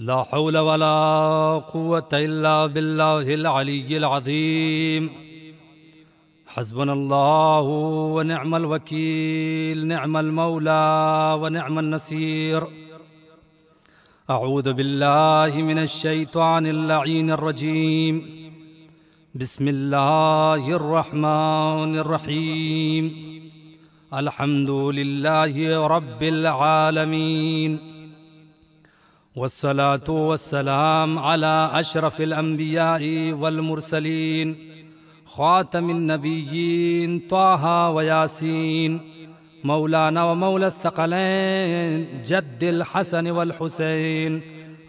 لا حول ولا قوة إلا بالله العلي العظيم حسبنا الله ونعم الوكيل نعم المولى ونعم النصير. أعوذ بالله من الشيطان اللعين الرجيم. بسم الله الرحمن الرحيم. الحمد لله رب العالمين والصلاة والسلام على أشرف الأنبياء والمرسلين خاتم النبيين طه وياسين مولانا ومولى الثقلين جد الحسن والحسين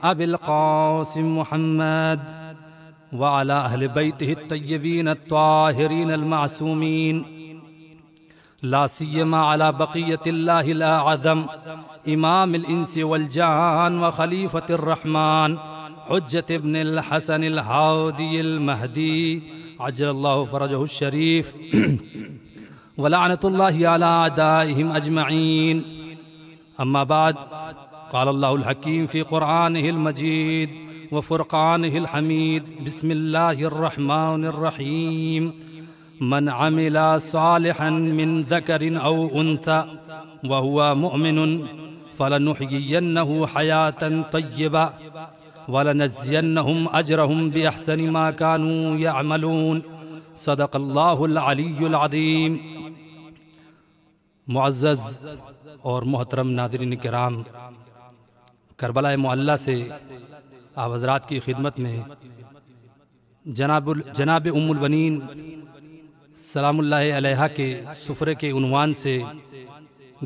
أبي القاسم محمد وعلى أهل بيته الطيبين الطاهرين المعصومين لا سيما على بقية الله الأعظم إمام الإنس والجان وخليفة الرحمن حجة ابن الحسن الهادي المهدي عجل الله فرجه الشريف ولعنة الله على أعدائهم أجمعين. أما بعد، قال الله الحكيم في قرآنه المجيد وفرقانه الحميد. بسم الله الرحمن الرحيم. من عمل صالحا من ذكر أو أنثى وهو مؤمن فلنحيينه حياة طيبة ولنجزينهم أجرهم بأحسن ما كانوا يعملون. صدق الله العلی العظیم. معزز اور محترم ناظرین کرام، کربلا معلیٰ سے آپ حضرات کی خدمت میں جناب ام البنین سلام اللہ علیہا کے سفرے کے عنوان سے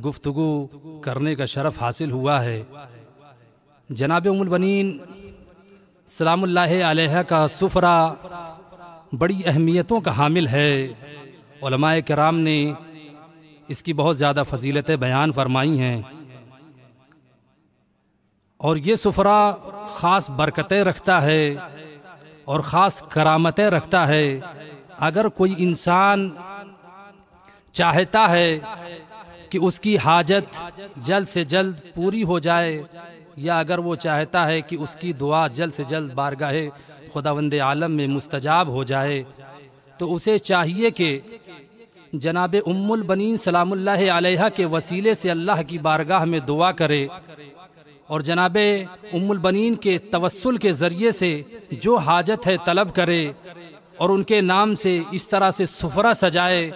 گفتگو کرنے کا شرف حاصل ہوا ہے. جناب ام البنین سلام اللہ علیہا کا سفرہ بڑی اہمیتوں کا حامل ہے. علماء کرام نے اس کی بہت زیادہ فضیلتیں بیان فرمائی ہیں، اور یہ سفرہ خاص برکتیں رکھتا ہے اور خاص کرامتیں رکھتا ہے. اگر کوئی انسان چاہتا ہے کہ اس کی حاجت جلد سے جلد پوری ہو جائے، یا اگر وہ چاہتا ہے کہ اس کی دعا جلد سے جلد بارگاہ خداوند عالم میں مستجاب ہو جائے، تو اسے چاہیے کہ جناب ام البنین سلام اللہ علیہا کے وسیلے سے اللہ کی بارگاہ میں دعا کرے، اور جناب ام البنین کے توسل کے ذریعے سے جو حاجت ہے طلب کرے، اور ان کے نام سے اس طرح سے سفرہ سجائے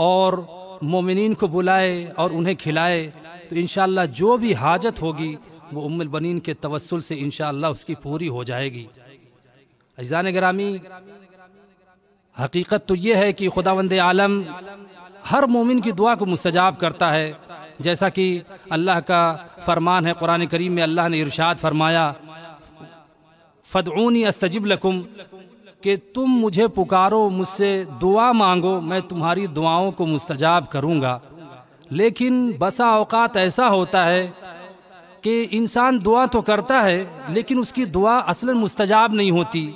اور مومنین کو بلائے اور انہیں کھلائے، تو انشاءاللہ جو بھی حاجت ہوگی وہ ام البنین کے توسل سے انشاءاللہ اس کی پوری ہو جائے گی. عزیزان گرامی، حقیقت تو یہ ہے کہ خداوند عالم ہر مومن کی دعا کو مستجاب کرتا ہے. جیسا کہ اللہ کا فرمان ہے قرآن کریم میں، اللہ نے ارشاد فرمایا فَادْعُونِي أَسْتَجِبْ لَكُمْ، کہ تم مجھے پکارو، مجھ سے دعا مانگو، میں تمہاری دعاؤں کو مستجاب کروں گا. لیکن بسا اوقات ایسا ہوتا ہے کہ انسان دعا تو کرتا ہے لیکن اس کی دعا اصلاً مستجاب نہیں ہوتی،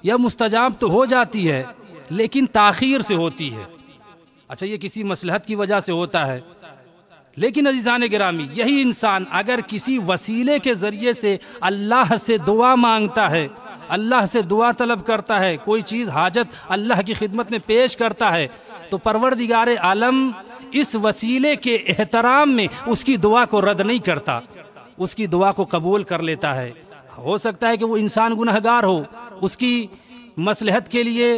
یا مستجاب تو ہو جاتی ہے لیکن تاخیر سے ہوتی ہے. اچھا، یہ کسی مصلحت کی وجہ سے ہوتا ہے. لیکن عزیزان گرامی، یہی انسان اگر کسی وسیلے کے ذریعے سے اللہ سے دعا مانگتا ہے، اللہ سے دعا طلب کرتا ہے، کوئی چیز حاجت اللہ کی خدمت میں پیش کرتا ہے، تو پروردگار عالم اس وسیلے کے احترام میں اس کی دعا کو رد نہیں کرتا، اس کی دعا کو قبول کر لیتا ہے. ہو سکتا ہے کہ وہ انسان گنہگار ہو، اس کی مصلحت کے لیے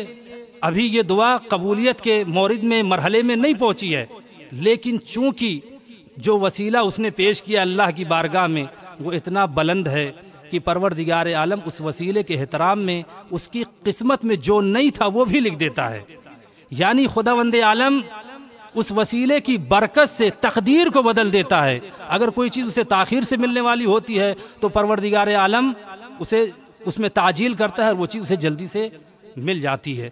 ابھی یہ دعا قبولیت کے مورد میں مرحلے میں نہیں پہنچی ہے، لیکن چونکہ جو وسیلہ اس نے پیش کیا اللہ کی بارگاہ میں وہ اتنا بلند ہے کہ پروردگار عالم اس وسیلے کے احترام میں اس کی قسمت میں جو نہیں تھا وہ بھی لکھ دیتا ہے. یعنی خداوند عالم اس وسیلے کی برکت سے تقدیر کو بدل دیتا ہے. اگر کوئی چیز اسے تاخیر سے ملنے والی ہوتی ہے تو پروردگار عالم اسے اس میں تعجیل کرتا ہے اور وہ چیز اسے جلدی سے مل جاتی ہے.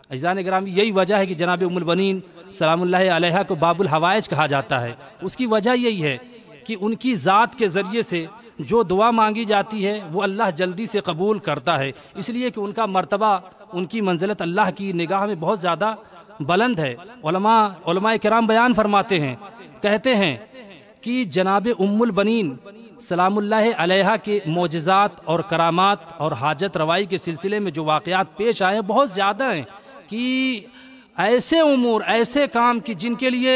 عزیزان گرامی، یہی وجہ ہے کہ جناب ام البنین سلام اللہ علیہا کو باب الحوائج کہا جاتا ہے. اس کی وجہ یہی ہے کہ ان کی ذات کے ذریعے سے جو دعا مانگی جاتی ہے وہ اللہ جلدی سے قبول کرتا ہے، اس لیے کہ ان کا مرتبہ، ان کی منزلت اللہ کی نگاہ میں بہت زیادہ بلند ہے۔ علماء کرام بیان فرماتے ہیں، کہتے ہیں کہ جناب ام البنین سلام اللہ علیہا کے معجزات اور کرامات اور حاجت روائی کے سلسلے میں جو واقعات پیش آئے ہیں بہت زیادہ ہیں، کہ ایسے امور، ایسے کام کی جن کے لیے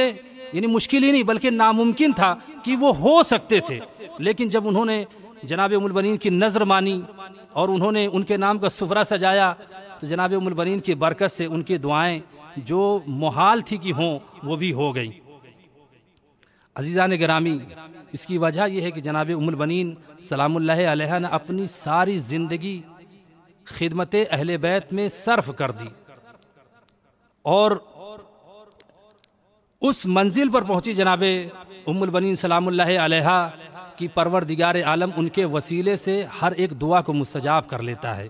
یعنی مشکل ہی نہیں بلکہ ناممکن تھا کہ وہ ہو سکتے تھے، لیکن جب انہوں نے جناب ام البنین کی نظر مانی اور انہوں نے ان کے نام کا سفرہ سجایا تو جناب ام البنین کی برکت سے ان کی دعائیں جو محال تھی کہ ہوں وہ بھی ہو گئی۔ عزیزان گرامی، اس کی وجہ یہ ہے کہ جناب ام البنین سلام اللہ علیہ نے اپنی ساری زندگی خدمت اہل بیت میں صرف کر دی اور اس منزل پر پہنچی جناب ام البنین سلام اللہ علیہ کی پروردگار عالم ان کے وسیلے سے ہر ایک دعا کو مستجاب کر لیتا ہے۔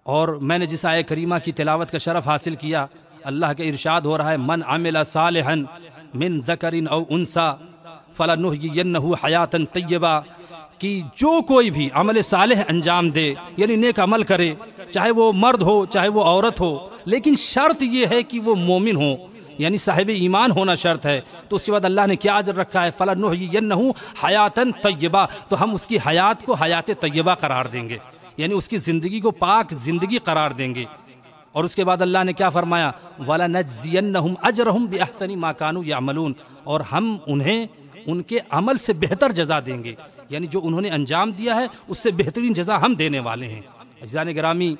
اور میں نے جس آیہ کریمہ کی تلاوت کا شرف حاصل کیا، اللہ کا ارشاد ہو رہا ہے من عمل صالحا من ذکر او انثی فلنحیینہ حیاتا طیبہ، کہ جو کوئی بھی عمل صالح انجام دے یعنی نیک عمل کرے، چاہے وہ مرد ہو چاہے وہ عورت ہو، لیکن شرط یہ ہے کہ وہ مومن ہو یعنی صاحب ایمان ہونا شرط ہے۔ تو اس کے بعد اللہ نے کیا اجر رکھا ہے؟ فَلَنُحْيِيَنَّهُ حَيَاتًا طَيِّبَةً، تو ہم اس کی حیات کو حیات طیبہ قرار دیں گے، یعنی اس کی زندگی کو پاک زندگی قرار دیں گے۔ اور اس کے بعد اللہ نے کیا فرمایا؟ وَلَنَجْزِيَنَّهُمْ أَجْرَهُمْ بِأَحْسَنِ مَا كَانُوا يَعْمَلُونَ، اور ہم انہیں ان کے عمل سے بہتر جزا دیں گے، یعنی جو انہوں نے انجام دیا ہے اس سے بہترین جزا ہم دینے والے ہیں۔ عزیزان گرامی،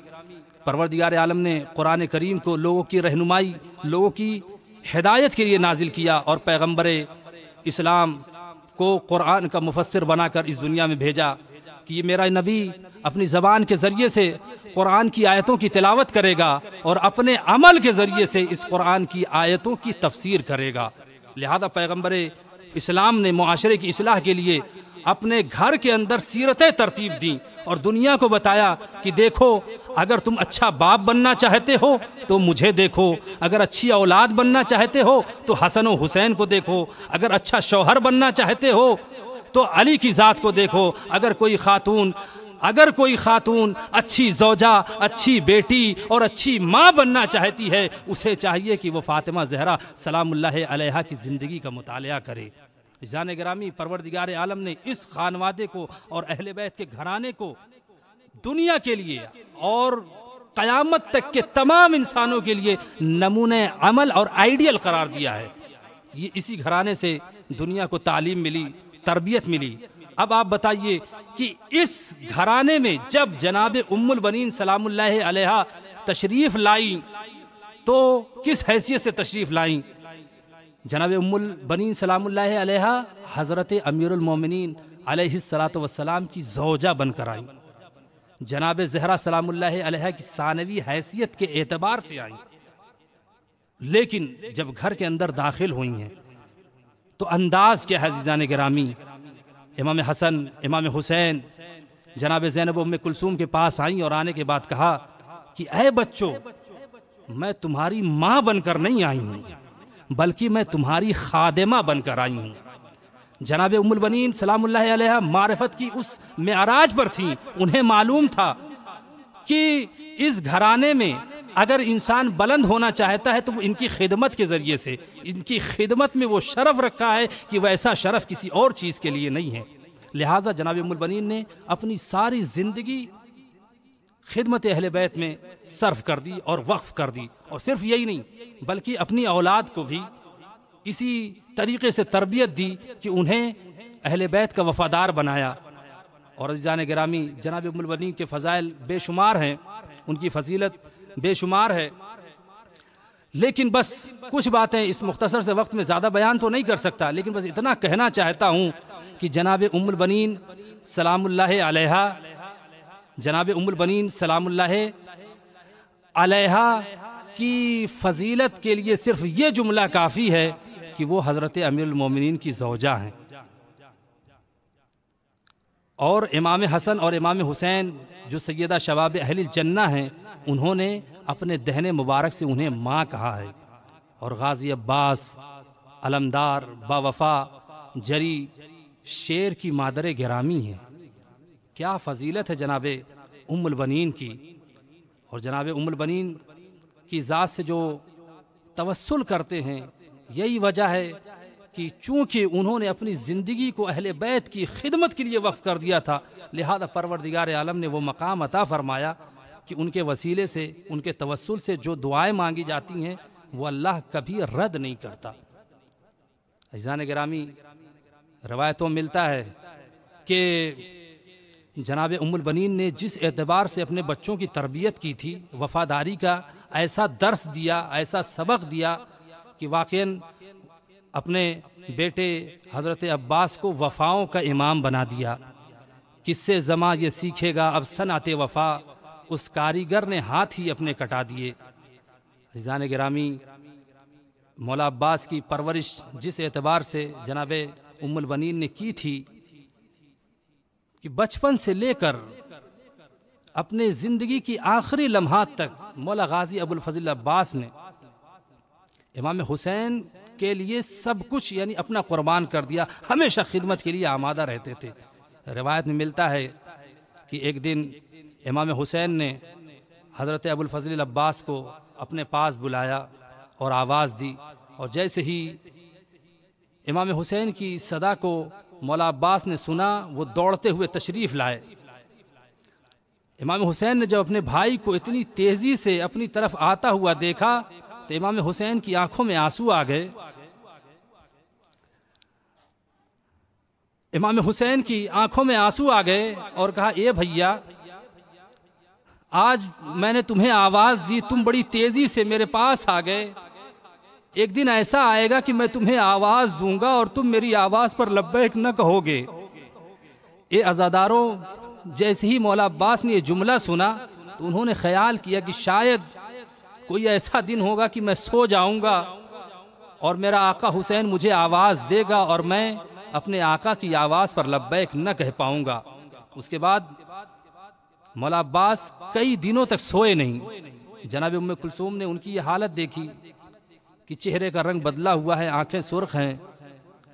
پروردگار عالم نے قرآن کریم کو لوگوں کی رہنمائی، لوگوں کی ہدایت کے لیے نازل کیا اور پیغمبر اسلام کو قرآن کا مفسر بنا کر اس دنیا میں بھیجا کہ یہ میرا نبی اپنی زبان کے ذریعے سے قرآن کی آیتوں کی تلاوت کرے گا اور اپنے عمل کے ذریعے سے اس قرآن کی آیتوں کی تفسیر کرے گا۔ لہذا پیغمبر اسلام نے معاشرے کی اصلاح کے لیے اپنے گھر کے اندر سیرتیں ترتیب دیں اور دنیا کو بتایا کہ دیکھو اگر تم اچھا باپ بننا چاہتے ہو تو مجھے دیکھو، اگر اچھی اولاد بننا چاہتے ہو تو حسن و حسین کو دیکھو، اگر اچھا شوہر بننا چاہتے ہو تو علی کی ذات کو دیکھو، اگر کوئی خاتون اچھی زوجہ، اچھی بیٹی اور اچھی ماں بننا چاہتی ہے اسے چاہیے کہ وہ فاطمہ زہرا سلام اللہ علیہا کی زندگی کا مطالعہ کرے۔ جان گرامی، پروردگار عالم نے اس خانوادے کو اور اہل بیت کے گھرانے کو دنیا کے لیے اور قیامت تک کے تمام انسانوں کے لیے نمونہ عمل اور آئیڈیل قرار دیا ہے۔ یہ اسی گھرانے سے دنیا کو تعلیم ملی، تربیت ملی۔ اب آپ بتائیے کہ اس گھرانے میں جب جناب ام البنین سلام اللہ علیہا تشریف لائیں تو کس حیثیت سے تشریف لائیں؟ جناب ام البنین سلام اللہ علیہا حضرت امیر المومنین علیہ السلام کی زوجہ بن کر آئیں، جناب زہرا سلام اللہ علیہا کی ثانوی حیثیت کے اعتبار سے آئیں، لیکن جب گھر کے اندر داخل ہوئی ہیں تو انداز کیا ہے عزیزان گرامی؟ امام حسن، امام حسین، جناب زینب ام کلثوم کے پاس آئیں اور آنے کے بعد کہا کہ اے بچوں، میں تمہاری ماں بن کر نہیں آئی ہوں بلکہ میں تمہاری خادمہ بن کر آئی ہوں۔ جناب ام البنین سلام اللہ علیہ معرفت کی اس معراج پر تھیں، انہیں معلوم تھا کہ اس گھرانے میں اگر انسان بلند ہونا چاہتا ہے تو وہ ان کی خدمت کے ذریعے سے، ان کی خدمت میں وہ شرف رکھا ہے کہ ویسا شرف کسی اور چیز کے لیے نہیں ہے۔ لہٰذا جناب ام البنین نے اپنی ساری زندگی خدمت اہل بیت میں صرف کر دی اور وقف کر دی، اور صرف یہی نہیں بلکہ اپنی اولاد کو بھی اسی طریقے سے تربیت دی کہ انہیں اہل بیت کا وفادار بنایا۔ اور عزیزان گرامی، جناب ام البنین کے فضائل بے شمار ہیں، ان کی فضیلت بے شمار ہے، لیکن بس کچھ باتیں اس مختصر سے وقت میں زیادہ بیان تو نہیں کر سکتا، لیکن بس اتنا کہنا چاہتا ہوں کہ جناب ام البنین سلام اللہ علیہا، جناب ام البنین سلام اللہ علیہا کی فضیلت کے لیے صرف یہ جملہ کافی ہے کہ وہ حضرت امیر المومنین کی زوجہ ہیں، اور امام حسن اور امام حسین جو سیدہ شباب اہل الجنہ ہیں، انہوں نے اپنے دہن مبارک سے انہیں ماں کہا ہے۔ اور غازی عباس علمدار باوفا جری شیر کی مادر گرامی ہے۔ کیا فضیلت ہے جناب ام البنین کی، اور جناب ام البنین کی ذات سے جو توسل کرتے ہیں، یہی وجہ ہے کہ چونکہ انہوں نے اپنی زندگی کو اہل بیت کی خدمت کے لیے وقف کر دیا تھا، لہذا پروردگار عالم نے وہ مقام عطا فرمایا کہ ان کے وسیلے سے، ان کے توسل سے جو دعائیں مانگی جاتی ہیں وہ اللہ کبھی رد نہیں کرتا۔ عزیزان گرامی، روایتوں ملتا ہے کہ جناب ام البنین نے جس اعتبار سے اپنے بچوں کی تربیت کی تھی، وفاداری کا ایسا درس دیا، ایسا سبق دیا کہ واقعاً اپنے بیٹے حضرت عباس کو وفاؤں کا امام بنا دیا۔ کس سے زماں یہ سیکھے گا اب صنعت وفا، اس کاریگر نے ہاتھ ہی اپنے کٹا دیے۔ عزیزان گرامی، مولا عباس کی پرورش جس اعتبار سے جناب ام البنین نے کی تھی کہ بچپن سے لے کر اپنے زندگی کی آخری لمحات تک مولا غازی ابو الفضل عباس نے امام حسین کے لیے سب کچھ یعنی اپنا قربان کر دیا، ہمیشہ خدمت کے لیے آمادہ رہتے تھے۔ روایت میں ملتا ہے کہ ایک دن امام حسین نے حضرت ابو الفضل عباس کو اپنے پاس بلایا اور آواز دی، اور جیسے ہی امام حسین کی صدا کو مولا عباس نے سنا، وہ دوڑتے ہوئے تشریف لائے۔ امام حسین نے جب اپنے بھائی کو اتنی تیزی سے اپنی طرف آتا ہوا دیکھا تو امام حسین کی آنکھوں میں آنسو آ گئے۔ امام حسین کی آنکھوں میں آنسو آ گئے اور کہا، اے بھیا، آج میں نے تمہیں آواز دی، تم بڑی تیزی سے میرے پاس آ گئے، ایک دن ایسا آئے گا کہ میں تمہیں آواز دوں گا اور تم میری آواز پر لبیک نہ کہو گے۔ اے عزاداروں، جیسے ہی مولا عباس نے یہ جملہ سنا تو انہوں نے خیال کیا کہ شاید کوئی ایسا دن ہوگا کہ میں سو جاؤں گا اور میرا آقا حسین مجھے آواز دے گا اور میں اپنے آقا کی آواز پر لبیک نہ کہہ پاؤں گا۔ اس کے بعد مولا عباس کئی دنوں تک سوئے نہیں۔ جناب ام کلثوم نے ان کی یہ حالت دیکھی کہ چہرے کا رنگ بدلا ہوا ہے، آنکھیں سرخ ہیں،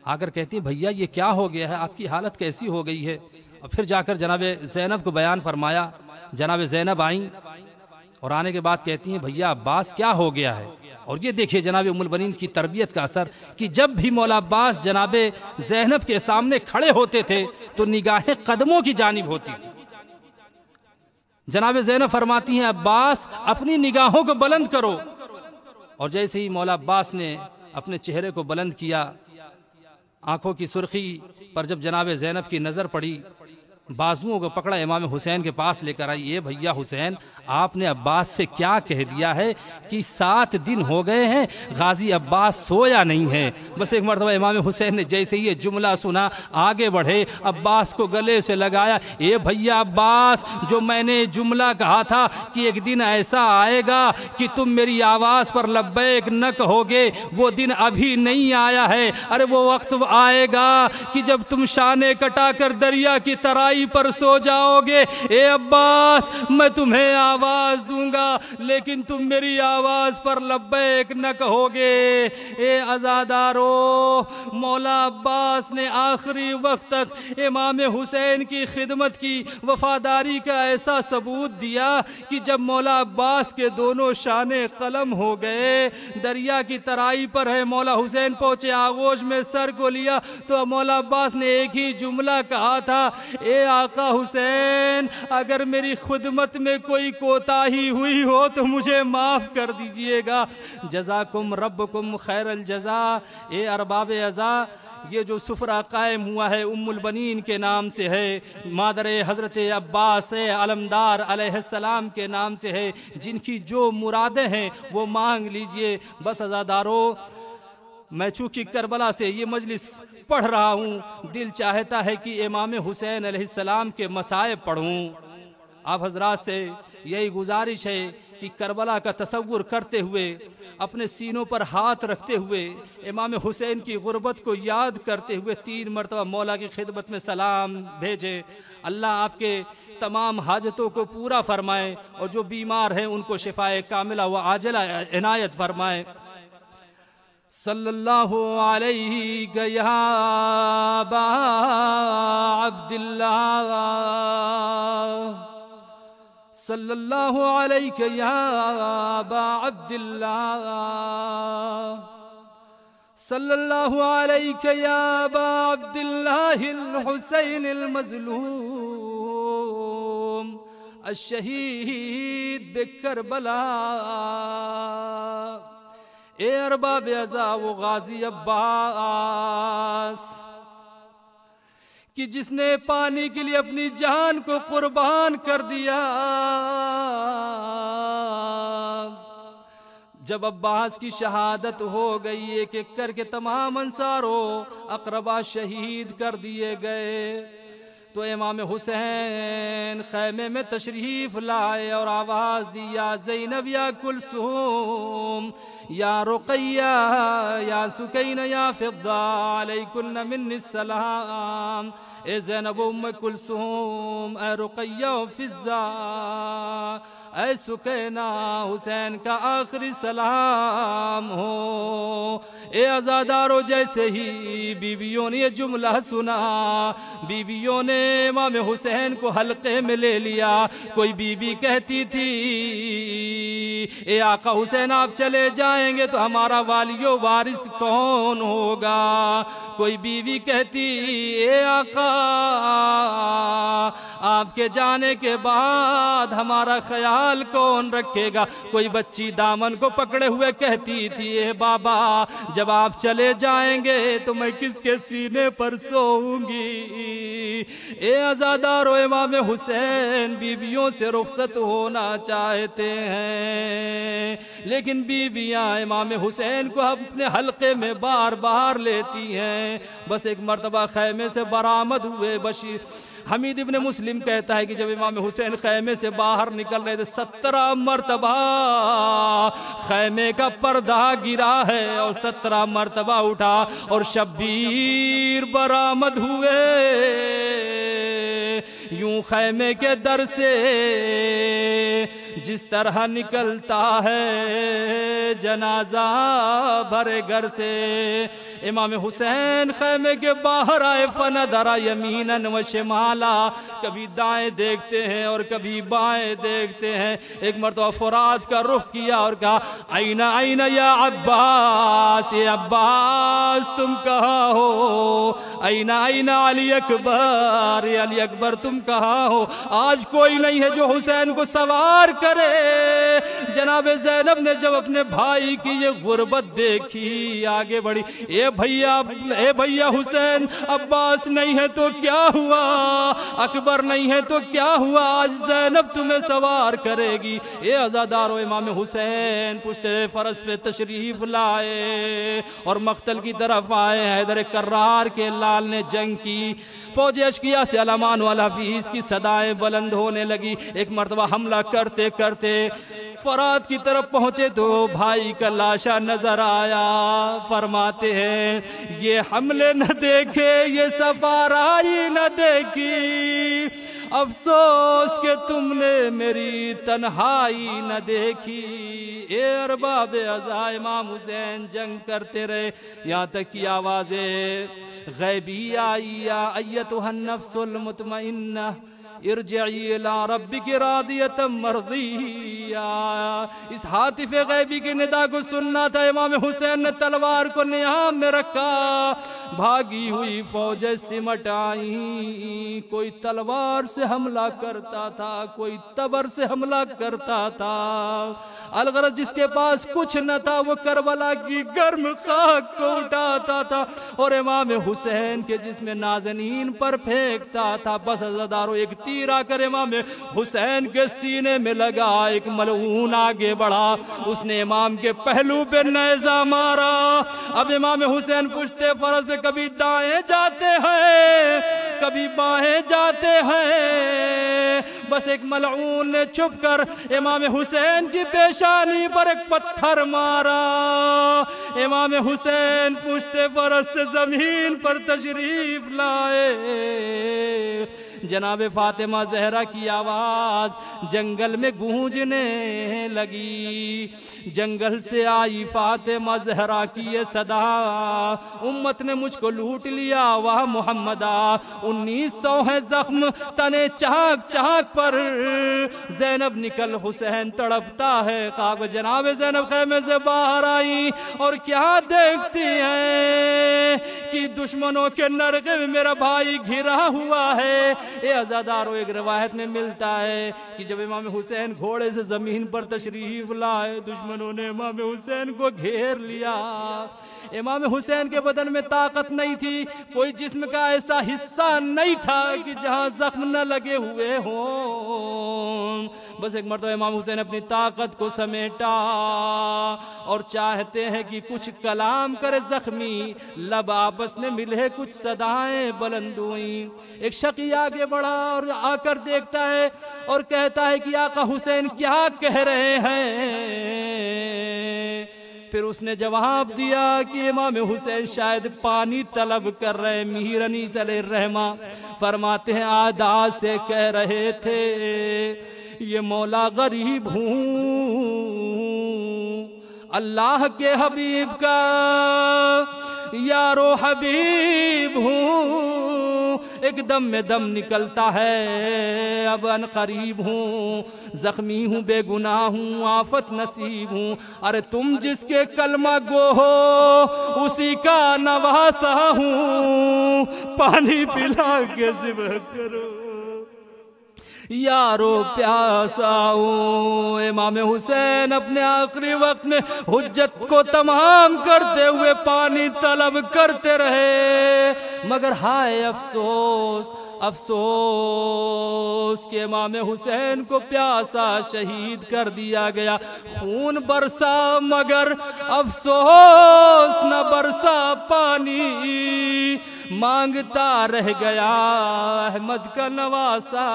آ کر کہتی ہیں، بھیا یہ کیا ہو گیا ہے، آپ کی حالت کیسی ہو گئی ہے؟ اور پھر جا کر جناب زینب کو بیان فرمایا۔ جناب زینب آئیں اور آنے کے بعد کہتی ہیں، بھیا عباس کیا ہو گیا ہے؟ اور یہ دیکھیے جناب ام البنین کی تربیت کا اثر کہ جب بھی مولا عباس جناب زینب کے سامنے کھڑے ہوتے تھے تو نگاہیں قدموں کی جانب ہوتی تھی۔ جناب زینب فرماتی ہیں، عباس اپنی نگاہوں کو بلند کرو، اور جیسے ہی مولا عباس نے اپنے چہرے کو بلند کیا، آنکھوں کی سرخی پر جب جناب زینب کی نظر پڑی، بازوؤں کو پکڑا، امام حسین کے پاس لے کر آئی۔ یہ بھیا حسین، آپ نے عباس سے کیا کہہ دیا ہے کہ 7 دن ہو گئے ہیں غازی عباس سویا نہیں ہے؟ بس ایک مرتبہ امام حسین نے جیسے ہی یہ جملہ سنا، آگے بڑھے، عباس کو گلے سے لگایا۔ اے بھیا عباس، جو میں نے جملہ کہا تھا کہ ایک دن ایسا آئے گا کہ تم میری آواز پر لبیک نہ کہو گے، وہ دن ابھی نہیں آیا ہے۔ ارے وہ وقت آئے گا کہ جب تم شانے کٹا کر دریا کی ترائی پر سو جاؤ گے۔ اے عباس، میں تمہیں آواز دوں گا لیکن تم میری آواز پر لبیک نہ کہو گے۔ اے عزادارو، مولا عباس نے آخری وقت تک امام حسین کی خدمت کی، وفاداری کا ایسا ثبوت دیا کہ جب مولا عباس کے دونوں شانے قلم ہو گئے، دریا کی ترائی پر ہے، مولا حسین پہنچے، آغوش میں سر کو لیا تو مولا عباس نے ایک ہی جملہ کہا تھا، اے آقا حسین، اگر میری خدمت میں کوئی کوتاہی ہوئی ہو تو مجھے معاف کر دیجئے گا۔ جزاکم ربکم خیر الجزا۔ اے ارباب عزا، یہ جو سفرہ قائم ہوا ہے ام البنین کے نام سے ہے، مادر حضرت عباس علمدار علیہ السلام کے نام سے ہے، جن کی جو مرادیں ہیں وہ مانگ لیجئے۔ بس عزادارو، میں چونکہ کربلا سے یہ مجلس پڑھ رہا ہوں، دل چاہتا ہے کہ امام حسین علیہ السلام کے مصائب پڑھوں۔ آپ حضرات سے یہی گزارش ہے کہ کربلا کا تصور کرتے ہوئے، اپنے سینوں پر ہاتھ رکھتے ہوئے، امام حسین کی غربت کو یاد کرتے ہوئے 3 مرتبہ مولا کی خدمت میں سلام بھیجیں۔ اللہ آپ کے تمام حاجتوں کو پورا فرمائے اور جو بیمار ہیں ان کو شفائے کاملہ و عاجلہ عنایت فرمائے۔ صلی اللہ علیہ یا ابا عبداللہ، صلی اللہ علیہ یا ابا عبداللہ، صلی اللہ علیہ یا ابا عبداللہ الحسین المظلوم الشہید بکربلا، اے ارباب عزا و غازی عباس کہ جس نے پانی کے لیے اپنی جان کو قربان کر دیا، جب عباس کی شہادت ہو گئی ایک ایک کر کے تمام انصار و اقربا شہید کر دیے گئے، تو امام حسین خیمے میں تشریف لائے اور آواز دی یا زینب یا کلثوم یا رقیہ یا سکینہ یا فضہ علیکن منی السلام، اے زینب ام کلثوم، اے رقیہ و فضہ، اے سکینہ، حسین کا آخری سلام ہو۔ اے عزادارو، جیسے ہی بیویوں نے یہ جملہ سنا، بیویوں نے امام حسین کو حلقے میں لے لیا۔ کوئی بیوی کہتی تھی اے آقا حسین آپ چلے جائیں گے تو ہمارا والی و وارث کون ہوگا؟ کوئی بیوی کہتی اے آقا آپ کے جانے کے بعد ہمارا خیال کون رکھے گا؟ کوئی بچی دامن کو پکڑے ہوئے کہتی تھی اے بابا جب آپ چلے جائیں گے تو میں کس کے سینے پر سوؤں گی؟ اے عزادارو، امام حسین بیویوں سے رخصت ہونا چاہتے ہیں، لیکن بیویاں امام حسین کو اپنے حلقے میں بار بار لیتی ہیں۔ بس ایک مرتبہ خیمے سے برآمد ہوئے، بشیر حمید ابن مسلم کہتا ہے کہ جب امام حسین خیمے سے باہر نکل رہے تھے 17 مرتبہ خیمے کا پردہ گرا ہے اور 17 مرتبہ اٹھا اور شبیر برآمد ہوئے۔ یوں خیمے کے در سے جس طرح نکلتا ہے جنازہ بھرے گھر سے، امام حسین خیمے کے باہر آئے، فنظر یمیناً و شمالا، کبھی دائیں دیکھتے ہیں اور کبھی بائیں دیکھتے ہیں۔ ایک مرتبہ فرات کا رخ کیا اور کہا این این یا عباس، اے عباس تم کہاں ہو؟ این این علی اکبر، اے علی اکبر تم کہاں ہو؟ آج کوئی نہیں ہے جو حسین کو سوار کرے۔ جناب زینب نے جب اپنے بھائی کی یہ غربت دیکھی آگے بڑھی، اے بھیا حسین، عباس نہیں ہے تو کیا ہوا؟ اکبر نہیں ہے تو کیا ہوا؟ آج زینب تمہیں سوار کرے گی۔ اے عزادارو، امام حسین پشت فرس پہ تشریف لائے اور مقتل کی طرف آئے۔ حیدر کرار کے لال نے جنگ کی، فوج اشقیاء سے الامان والحفیظ کی صدائیں بلند ہونے لگی۔ ایک مرتبہ حملہ کرتے کرتے فرات کی طرف پہنچے تو بھائی کا لاشا نظر آیا۔ فرماتے ہیں یہ حملے نہ دیکھے، یہ سفارائی نہ دیکھی، افسوس کہ تم نے میری تنہائی نہ دیکھی۔ اے ارباب عزا، امام حسین جنگ کرتے رہے یہاں تک کہ آوازیں غیبی آئی، یا ایتھا النفس المطمئنہ ارجعی الی ربک راضیۃ مرضیہ۔ اس ہاتف غیبی کے ندا کو سننا تھا۔ امام حسین نے تلوار کو نیام میں رکھا، بھاگی ہوئی فوجیں سمٹ آئیں، کوئی تلوار سے حملہ کرتا تھا، کوئی تبر سے حملہ کرتا تھا۔ الغرض جس کے پاس کچھ نہ تھا وہ کربلا کی گرم خاک کو اٹھاتا تھا اور امام حسین کے جسم نازنین پر پھینکتا تھا۔ بس عزادارو، ایک تیر آ کر امام حسین کے سینے میں لگا، ایک ملعون آگے بڑھا، اس نے امام کے پہلو پہ نیزہ مارا۔ اب امام حسین پشتے فرس پہ کبھی دائیں جاتے ہیں کبھی بائیں جاتے ہیں۔ بس ایک ملعون نے چھپ کر امام حسین کی پیشانی پر ایک پتھر مارا۔ امام حسین پشتے فرس سے زمین پر تشریف لائے۔ جناب فاطمہ زہرا کی آواز جنگل میں گونجنے لگی۔ جنگل سے آئی فاطمہ زہرا کی یہ صدا، امت نے مجھ کو لوٹ لیا واہ محمدہ۔ 1900 ہے زخم تنے چاک چاک پر، زینب نکل حسین تڑپتا ہے خواب۔ جناب زینب خیمے سے باہر آئی اور کیا دیکھتی ہیں کہ دشمنوں کے نرغے میں میرا بھائی گھرا ہوا ہے۔ اے عزادارو، ایک روایت میں ملتا ہے کہ جب امام حسین گھوڑے سے زمین پر تشریف لائے، دشمنوں نے امام حسین کو گھیر لیا۔ امام حسین کے بدن میں طاقت نہیں تھی، کوئی جسم کا ایسا حصہ نہیں تھا کہ جہاں زخم نہ لگے ہوئے ہوں۔ بس ایک مرتبہ امام حسین اپنی طاقت کو سمیٹا اور چاہتے ہیں کہ کچھ کلام کرے زخمی، لب آپس میں ملے، کچھ صدائیں بلند ہوئیں۔ ایک شقی آگے بڑھا اور آ کر دیکھتا ہے اور کہتا ہے کہ آقا حسین کیا کہہ رہے ہیں؟ پھر اس نے جواب دیا کہ امام حسین شاید پانی طلب کر رہے۔ میر انیس علیہ الرحمہ فرماتے ہیں عادات سے کہہ رہے تھے یہ مولا غریب ہوں، اللہ کے حبیب کا یارو حبیب ہوں، ایک دم میں دم نکلتا ہے اب ان قریب ہوں، زخمی ہوں بے گناہ ہوں آفت نصیب ہوں، ارے تم جس کے کلمہ گو ہو اسی کا نواسا ہوں، پانی پلا کے ذبح کرو یارو پیاسا ہوں۔ امام حسین اپنے آخری وقت میں حجت کو تمام کرتے ہوئے پانی طلب کرتے رہے، مگر ہائے افسوس افسوس کہ امام حسین کو پیاسا شہید کر دیا گیا۔ خون برسا مگر افسوس نہ برسا پانی، مانگتا رہ گیا احمد کا نواسا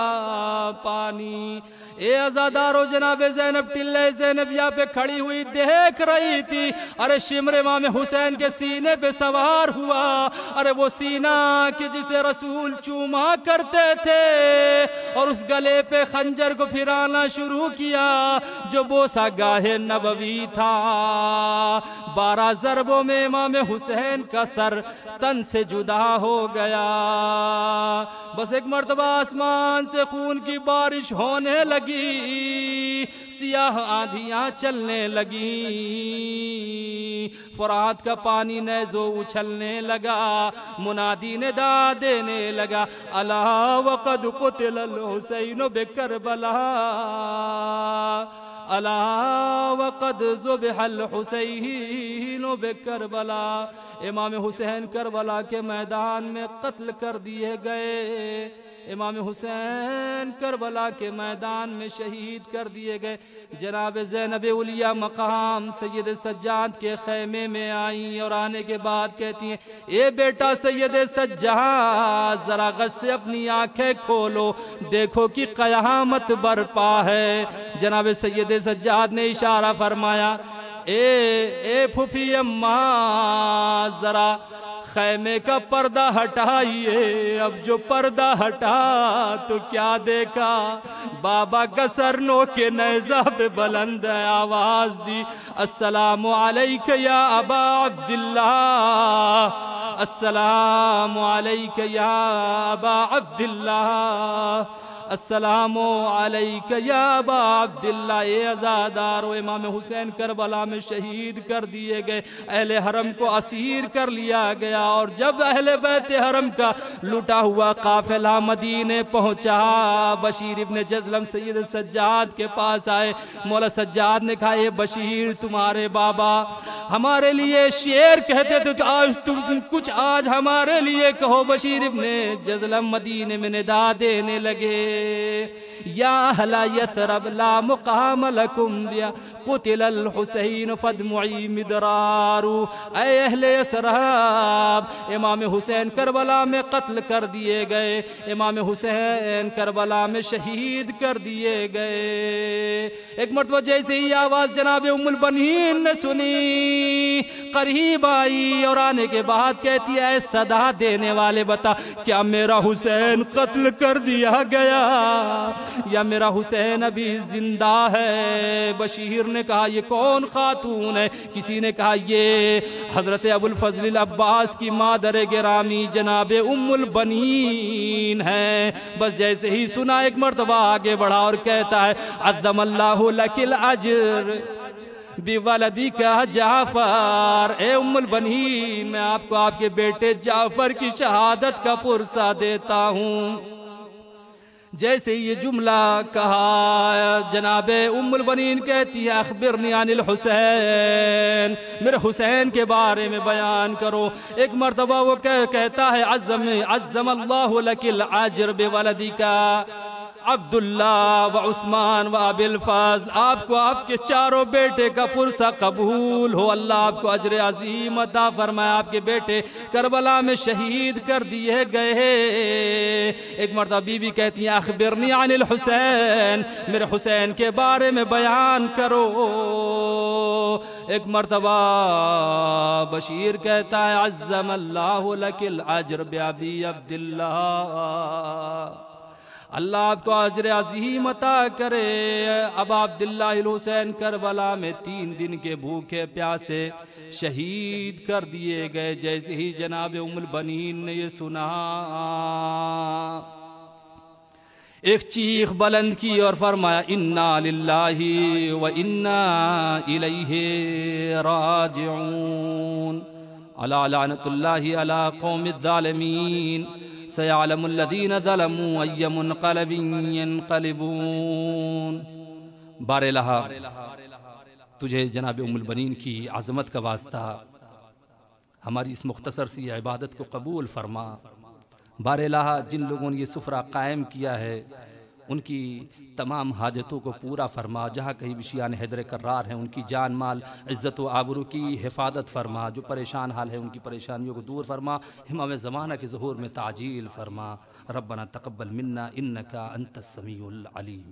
پانی۔ اے عزادارو، جناب زینب ٹلے زینبیہ پہ کھڑی ہوئی دیکھ رہی تھی، ارے شمر امام حسین کے سینے پہ سوار ہوا، ارے وہ سینہ کہ جسے رسول چوما کرتے تھے، اور اس گلے پہ خنجر کو پھرانا شروع کیا جو بوسہ گاہ نبوی تھا۔ 12 ضربوں میں امام حسین کا سر تن سے جدا ہو گیا۔ بس ایک مرتبہ آسمان سے خون کی بارش ہونے لگی، سیاہ آندھیاں چلنے لگی، فرات کا پانی نیزو اچھلنے لگا، منادی ندا دینے لگا الا وقد قتل الحسین بکربلا، الا وقد ذبح الحسین بکربلا۔ امام حسین کربلا کے میدان میں قتل کر دیے گئے، امام حسین کربلا کے میدان میں شہید کر دیے گئے۔ جناب زینب علیہ مقام سید سجاد کے خیمے میں آئیں اور آنے کے بعد کہتی ہیں اے بیٹا سید سجاد، ذرا غش سے اپنی آنکھیں کھولو، دیکھو کہ قیامت برپا ہے۔ جناب سید سجاد نے اشارہ فرمایا اے پھوپھی اماں، ذرا خیمے کا پردہ ہٹائیے۔ اب جو پردہ ہٹا تو کیا دیکھا، بابا کا سر نوکے نیزہ پہ بلند آواز دی السلام علیک یا ابا عبداللہ، السلام علیک یا ابا عبداللہ، السلام علیک یا ابا عبداللہ۔ اے عزادارو، امام حسین کربلا میں شہید کر دیے گئے، اہل حرم کو اسیر کر لیا گیا، اور جب اہل بیت حرم کا لٹا ہوا قافلہ مدینے پہنچا، بشیر ابن جزلم سید سجاد کے پاس آئے۔ مولا سجاد نے کہا اے بشیر، تمہارے بابا ہمارے لیے شعر کہتے تھے، آج تم کچھ آج ہمارے لیے کہو۔ بشیر ابن جزلم مدینے میں ندا دینے لگے یا اہل یثرب لا مقام لکم بیا قتل الحسین فدمعی مدرارو، اے اہل یثرب امام حسین کربلا میں قتل کر دیے گئے، امام حسین کربلا میں شہید کر دیے گئے۔ ایک مرتبہ جیسے ہی آواز جناب ام البنین نے سنی قریب آئی اور آنے کے بعد کہتی ہے اے صدا دینے والے بتا کیا میرا حسین قتل کر دیا گیا یا میرا حسین ابھی زندہ ہے؟ بشیر نے کہا یہ کون خاتون ہے؟ کسی نے کہا یہ حضرت ابو الفضل العباس کی مادر گرامی جناب ام البنین ہے۔ بس جیسے ہی سنا ایک مرتبہ آگے بڑھا اور کہتا ہے عظم اللہ لک الاجر بولدک جعفر، اے ام البنین میں آپ کو آپ کے بیٹے جعفر کی شہادت کا پرسہ دیتا ہوں۔ جیسے یہ جملہ کہا جناب ام البنین کہتی ہے اخبرنی عن الحسین، میرے حسین کے بارے میں بیان کرو۔ ایک مرتبہ وہ کہتا ہے عظم اللہ لک الاجر بولدک عبداللہ و عثمان و ابی الفضل، آپ کو آپ کے چاروں بیٹے کا پرسہ قبول ہو، اللہ آپ کو اجر عظیم عطا فرمائے، آپ کے بیٹے کربلا میں شہید کر دیے گئے۔ ایک مرتبہ بی بی کہتی ہیں اخبرنی عن الحسین، میرے حسین کے بارے میں بیان کرو۔ ایک مرتبہ بشیر کہتا ہے عظم اللہ لک الاجر بابی عبداللہ، اللہ آپ کو اجر عظیم عطا کرے۔ ابا عبداللہ الحسین کربلا میں 3 دن کے بھوکے پیاسے شہید کر دیے گئے۔ جیسے ہی جناب ام البنین نے یہ سنا ایک چیخ بلند کی اور فرمایا انا للہ و انا الیہ راجعون، الا لعنت اللہ علی قوم الظالمین، سيعلم الذين ظلموا أي منقلب ينقلبون۔ بار الہا تجھے جناب ام البنین کی عظمت کا واسطہ ہماری اس مختصر سی عبادت کو قبول فرما۔ بار الہا جن لوگوں نے یہ سفرہ قائم کیا ہے ان کی تمام حاجتوں کو پورا فرما، جہاں کہیں بھی شیعان حیدر کرار ہیں ان کی جان مال عزت و آبرو کی حفاظت فرما، جو پریشان حال ہے ان کی پریشانیوں کو دور فرما، امام زمانہ کے ظہور میں تعجیل فرما۔ ربنا تقبل منا انکا انت السمیع العلیم۔